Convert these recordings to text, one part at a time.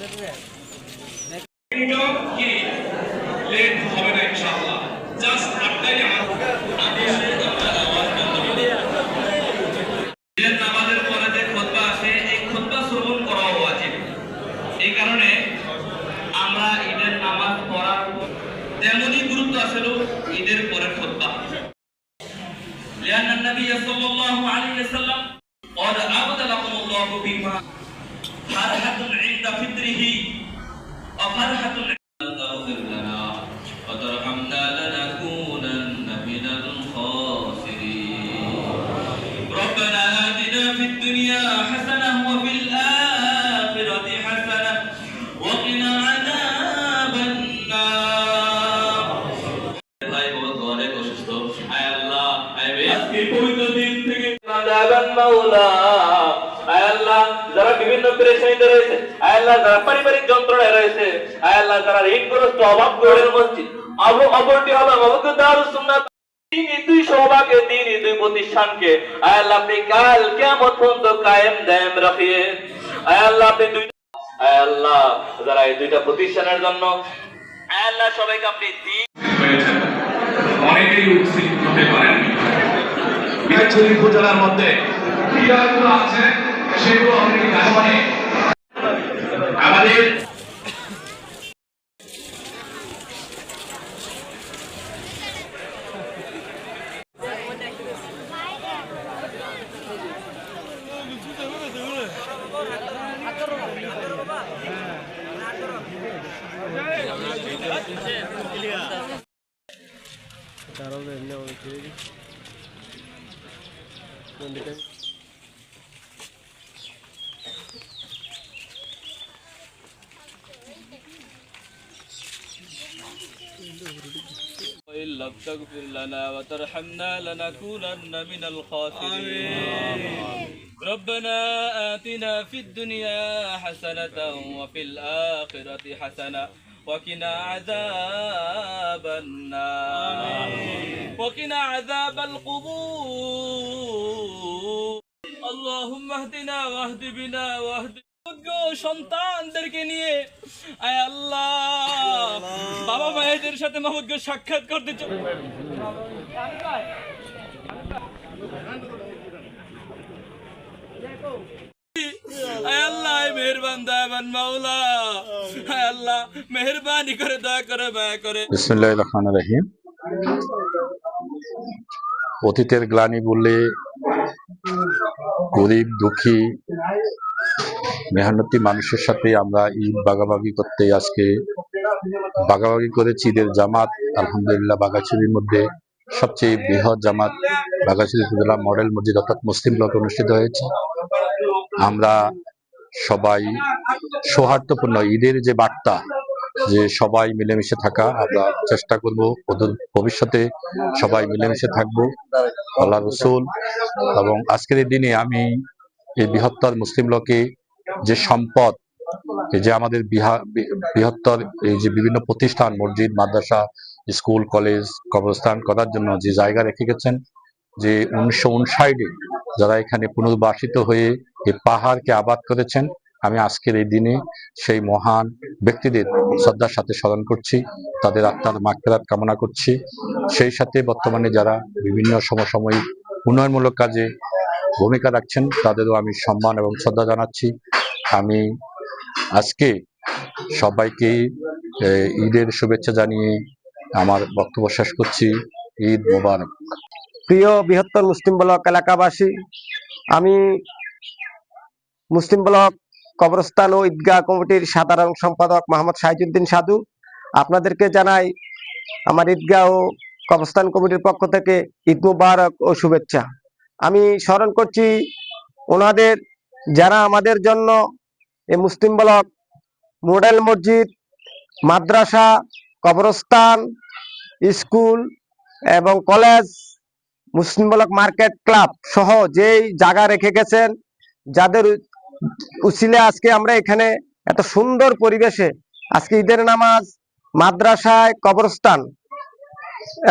Late হবে না ইনশাআল্লাহ। জাস্ট আপনারই ঈদের নামাজের পরে যে খুতবা আসে, এই খুতবা শ্রবণ করা ওয়াজিব। এই কারণে আমরা ঈদের নামাজ পড়ার তেমনই গুরুত্ব আসলে ঈদের পরে খুতবা। লিআন্না নবী সাল্লাল্লাহু আলাইহি ওয়াসাল্লাম قد أبدلكم الله بما فرحة عند فطره وفرحة تغفر لنا وترحمنا لنكونن من الخاسرين ربنا آتنا في الدنيا حسنة وفي الآخرة حسنة وقنا عذاب النار ভাই বলতো অনেক অসুস্থ আয় আল্লাহ আয় আজকে পবিত্র দিন থেকে মাদাবান মাওলা আয় আল্লাহ যারা বিভিন্ন পেরেশানিতে রয়েছে, আয় আল্লাহ যারা পারিবারিক যন্ত্রণায় রয়েছে, আয় আল্লাহ যারা ঋণগ্রস্ত অভাবগ্রস্ত মসজিদ অপরটি হলো অবগত দারুস সুন্নাত দুই সৌভাগ্য দিন দুই প্রতিষ্ঠানকে আয় আল্লাহ আপনি কাল কিয়ামত পর্যন্ত কায়েম দায়েম রাখিয়ে আয় আল্লাহ আপনি দুই আয় আল্লাহ যারা এই দুইটা প্রতিষ্ঠানের জন্য আয় আল্লাহ সবাইকে আপনি দিন হয়েছেন। অনেকেই উৎসিত হতে পারেন বিহারছড়ি উপজেলার মধ্যে ক্রীড়াগুলো আছে সেগুলো অনেক কারণে আমাদের وإن لم تغفر لنا وترحمنا لنكونن من الخاسرين ربنا آتنا في الدنيا حسنة وفي الآخرة حسنة وقنا عذاب النار وقنا عذاب القبور اللهم اهدنا واهد بنا واهد সন্তানদেরকে নিয়ে আয় আল্লাহ বাবা মায়েদের সাথে মাহমুদকে সাক্ষাৎ করতে চাই। আয় আল্লাহ মেহেরবান দয়াবান মাওলা আয় আল্লাহ মেহেরবানি করে দয়া করে মায়া করে। বিসমিল্লাহির রহমানির রহিম। অতীতের গ্লানি বললে গরিব দুঃখী মেহনতি মানুষের সাথে আমরা ঈদ ভাগাভাগি করতে আজকে ভাগাভাগি করেছি। ঈদের জামাত আলহামদুলিল্লাহ বাগাছড়ির মধ্যে সবচেয়ে বৃহৎ জামাত বাগাছড়ি উপজেলা মডেল মসজিদ অর্থাৎ মুসলিম ব্লকে অনুষ্ঠিত হয়েছে। আমরা সবাই সৌহার্দ্যপূর্ণ ঈদের যে বার্তা যে সবাই মিলেমিশে থাকা, আমরা চেষ্টা করব ভবিষ্যতে সবাই মিলেমিশে থাকবো আল্লাহ রসুল। এবং আজকের এই দিনে আমি এই বৃহত্তর মুসলিম ব্লকে যে সম্পদ, এই যে আমাদের বৃহত্তর এই যে বিভিন্ন প্রতিষ্ঠান মসজিদ মাদ্রাসা স্কুল কলেজ কবরস্থান করার জন্য যে জায়গা রেখে গেছেন, যে 1959-এ যারা এখানে পুনর্বাসিত হয়ে এই পাহাড়কে আবাদ করেছেন, আমি আজকের এই দিনে সেই মহান ব্যক্তিদের শ্রদ্ধার সাথে স্মরণ করছি, তাদের আত্মার মাগফিরাত কামনা করছি। সেই সাথে বর্তমানে যারা বিভিন্ন সমসাময়িক উন্নয়নমূলক কাজে ভূমিকা রাখছেন তাদেরও আমি সম্মান এবং শ্রদ্ধা জানাচ্ছি। আমি আজকে সবাইকে ঈদের শুভেচ্ছা জানিয়ে আমার বক্তব্য শেষ করছি। ঈদ মোবারক। প্রিয় বৃহত্তর মুসলিম ব্লক এলাকাবাসী, আমি মুসলিম ব্লক কবরস্থান ও ঈদগাহ কমিটির সাধারণ সম্পাদক মোহাম্মদ শাহিজউদ্দিন সাধু আপনাদেরকে জানাই আমার ঈদগাহ ও কবরস্থান কমিটির পক্ষ থেকে ঈদ মোবারক ও শুভেচ্ছা। আমি স্মরণ করছি ওনাদের যারা আমাদের জন্য এই মুসলিম ব্লক মডেল মসজিদ মাদ্রাসা কবরস্থান স্কুল এবং কলেজ মুসলিম ব্লক মার্কেট ক্লাব সহ যেই জায়গা রেখে গেছেন, যাদের উসিলে আজকে আমরা এখানে এত সুন্দর পরিবেশে আজকে ঈদের নামাজ মাদ্রাসায় কবরস্থান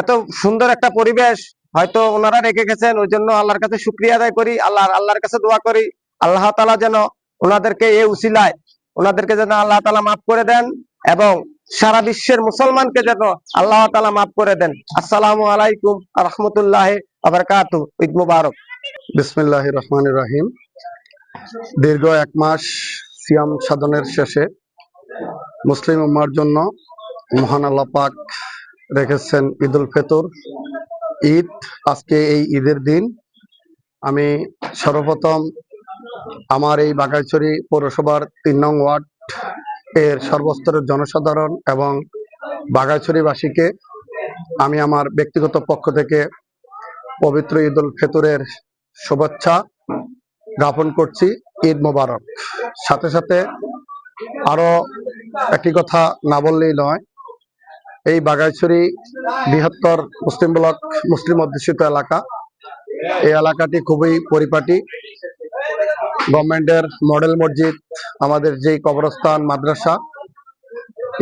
এত সুন্দর একটা পরিবেশ হয়তো ওনারা রেখে গেছেন। ওই জন্য আল্লাহর কাছে শুকরিয়া আদায় করি, আল্লাহর কাছে দোয়া করি আল্লাহ তাআলা যেন ওনাদেরকে এই উসিলায় ওনাদেরকে যেন আল্লাহ তাআলা মাফ করে দেন এবং সারা বিশ্বের মুসলমানকে যেন আল্লাহ তাআলা মাফ করে দেন। আসসালামু আলাইকুম ওয়া রাহমাতুল্লাহি ওয়া বারাকাতুহু। ঈদ মুবারক। বিসমিল্লাহির রহমানির রহিম। দীর্ঘ 1 মাস সিয়াম সাধনের শেষে মুসলিম উম্মার জন্য মহান আল্লাহ পাক রেখেছেন ঈদুল ফিতর, ঈদ। আজকে এই ঈদের দিন আমি সর্বপ্রথম আমার এই বাঘাইছড়ি পৌরসভার 3 নং ওয়ার্ড এর সর্বস্তরের জনসাধারণ এবং বাঘাইছড়িবাসীকে আমি আমার ব্যক্তিগত পক্ষ থেকে পবিত্র ঈদুল ফিতরের শুভেচ্ছা জ্ঞাপন করছি। ঈদ মোবারক। সাথে সাথে আরো একটি কথা না বললেই নয়, এই বাঘাইছড়ি বৃহত্তর মুসলিম ব্লক, মুসলিম অধ্যুষিত এলাকা। এই এলাকাটি খুবই পরিপাটি। গভর্নমেন্টের মডেল মসজিদ, আমাদের যেই কবরস্থান, মাদ্রাসা,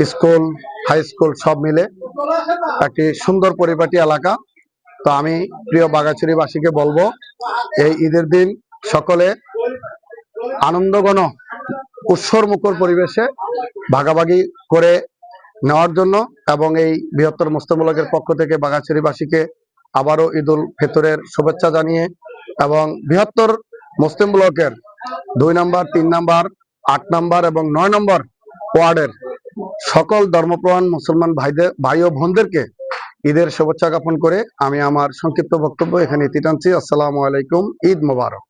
স্কুল, হাই স্কুল সব মিলে একটি সুন্দর পরিপাটি এলাকা। তো আমি প্রিয় বাঘাইছড়িবাসীকে বলবো, এই ঈদের দিন সকলে আনন্দঘন উৎসর মুখর পরিবেশে ভাগাভাগি করে নেওয়ার জন্য এবং এই বৃহত্তর মুসলিম ব্লকের পক্ষ থেকে বাঘাইছড়িবাসীকে আবারও ঈদুল ফিতরের শুভেচ্ছা জানিয়ে এবং বৃহত্তর মুসলিম ব্লকের 2 নম্বর, 3 নম্বর, 8 নম্বর এবং 9 নম্বর ওয়ার্ডের সকল ধর্মপ্রাণ মুসলমান ভাই ও বোনদেরকে ঈদের শুভেচ্ছা জ্ঞাপন করে আমি আমার সংক্ষিপ্ত বক্তব্য এখানে ইতি টানছি। আসসালামু আলাইকুম। ঈদ মোবারক।